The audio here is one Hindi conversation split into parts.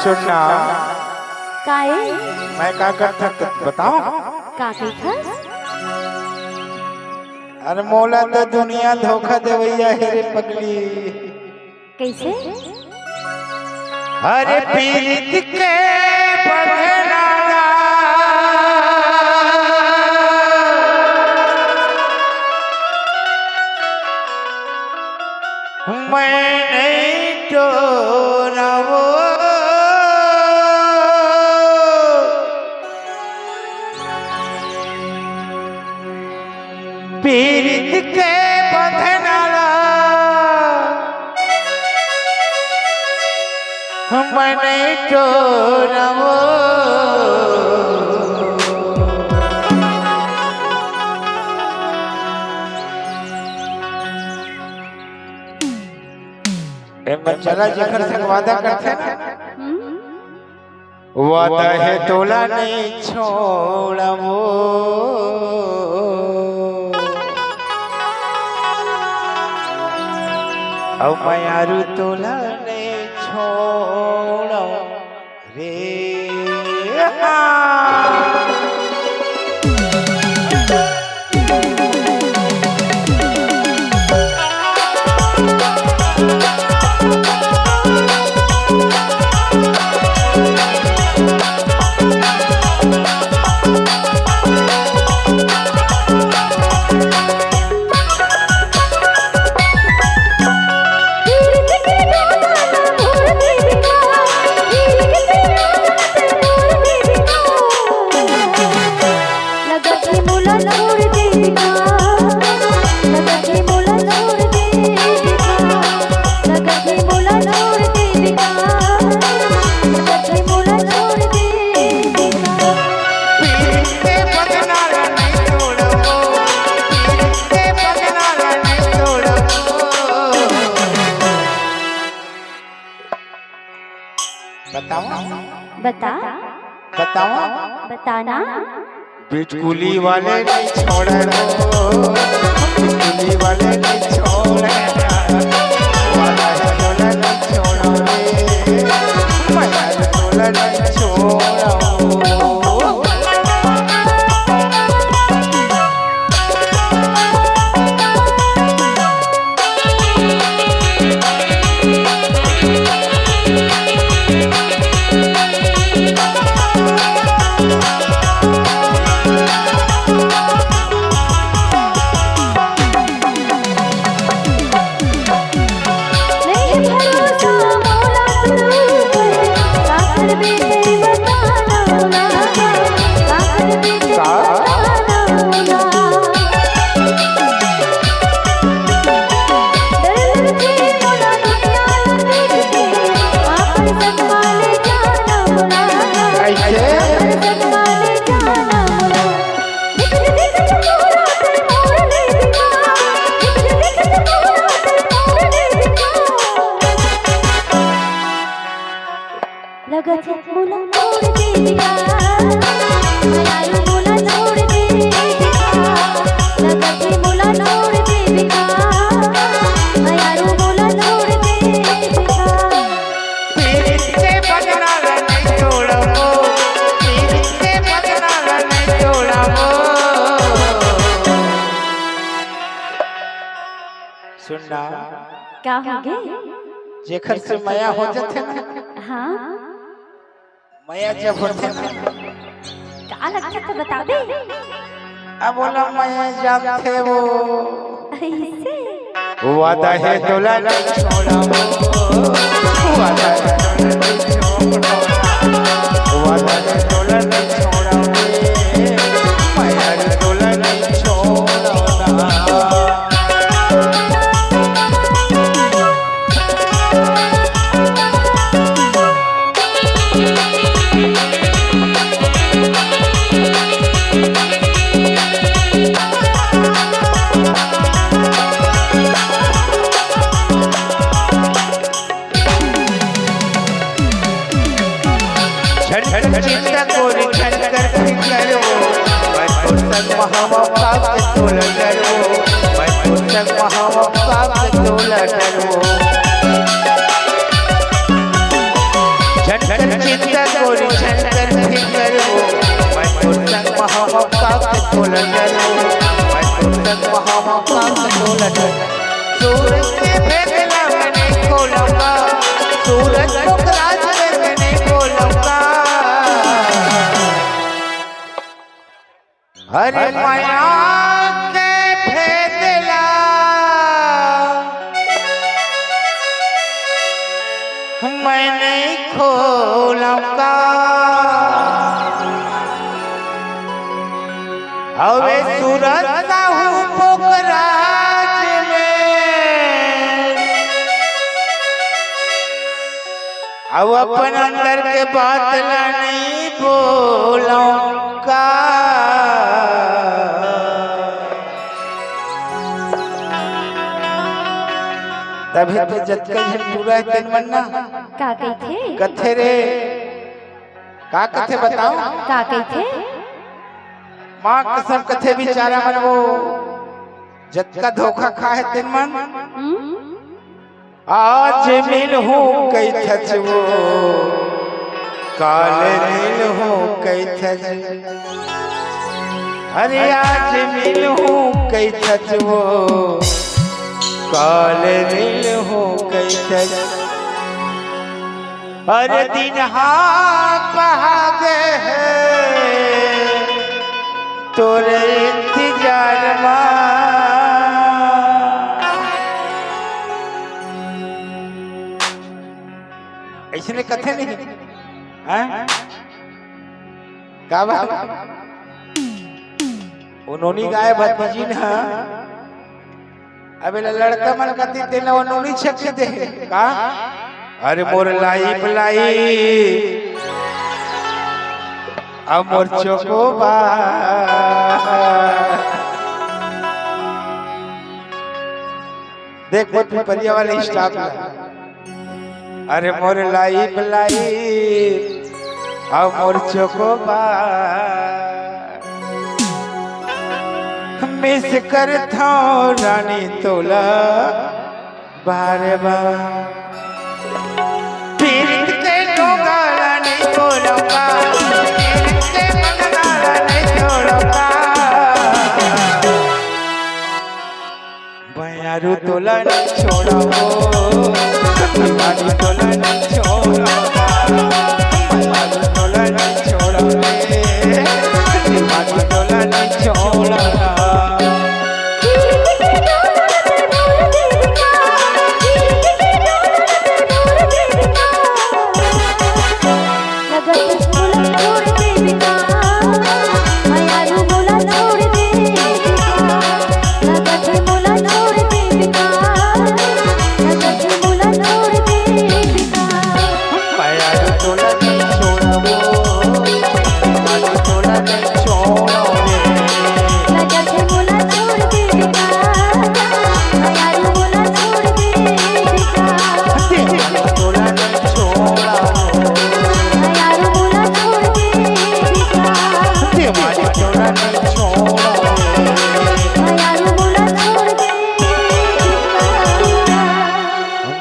सुनना काए मैं का करता बताओ। का कहत अरे मौला तो दुनिया धोखा देवैया है रे पगली। कैसे? अरे पीरित के बंधना मैं नहीं तोड़ा वो पीरित के बंधना मैं नहीं तोड़ा वो चला जेकर से वादा करते ना वादा है तोला नहीं छोड़ा वो अब मैं यारू तोला नहीं छोड़ा रे बता बताओ बताना। बिचकुली वाले नहीं छोड़े बिचकुली वाले नहीं छोड़े वाला है तोला नहीं छोड़ा रे मैं तोला नहीं छोड़ा सुनना क्या हो गए? जेखर से माया हो जाते ना। हाँ माया जब होते ना क्या लगता था बता दे। अब बोला माया जानते वो ऐसे वादा है तोला नहीं छोड़ा वो वादा है तोला नहीं छोड़ा वादा है तोला नहीं छोड़ा रे माया तोला नहीं छोड़ा चिंता कोरी छन कर करो मैं पुस्तक महावक्ता तोला करो मैं पुस्तक महावक्ता तोला करो माया के भेदला मैंने खोलूंगा हवे सूरत साहू पोखराज में अब अपन अंदर के बात नहीं बोलूंगा तभी तो जतका झंडूरा तेन मन्ना का कही थे कथे रे का कथे बताओ का कही थे माँ कसम कथे बिचारा मन वो जतका धोखा खाए तेन मन आज मिल हूँ कई थच वो काले मिल हूँ कई थच अरे आज मिल हूँ कई थच वो काले मिल हूँ कई थच अरे दिन भागे है तोरे इंतजार ऐसे कथे नहीं का बात उन्होंने गाय भतीजी ना अबे लड़का मन कती तेला उन्होंने छके दे का अरे मोर लाई अब मोर चोकोबा देख मत परिया वाले स्टाफ अरे मोर लाई अब मोर चोकोबा मिस कर था रानी तोला बारे बा पीरित के डोगा रानी बोलूंगा पीरित के मंगना रानी छोड़ूंगा बयारू तोला नहीं छोड़ा वो रानी तोला नहीं छोड़ा बयारू तोला नहीं छोड़ा रानी तोला नहीं छोड़ा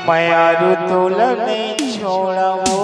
मैं यारू तोला नहीं छोड़ा वो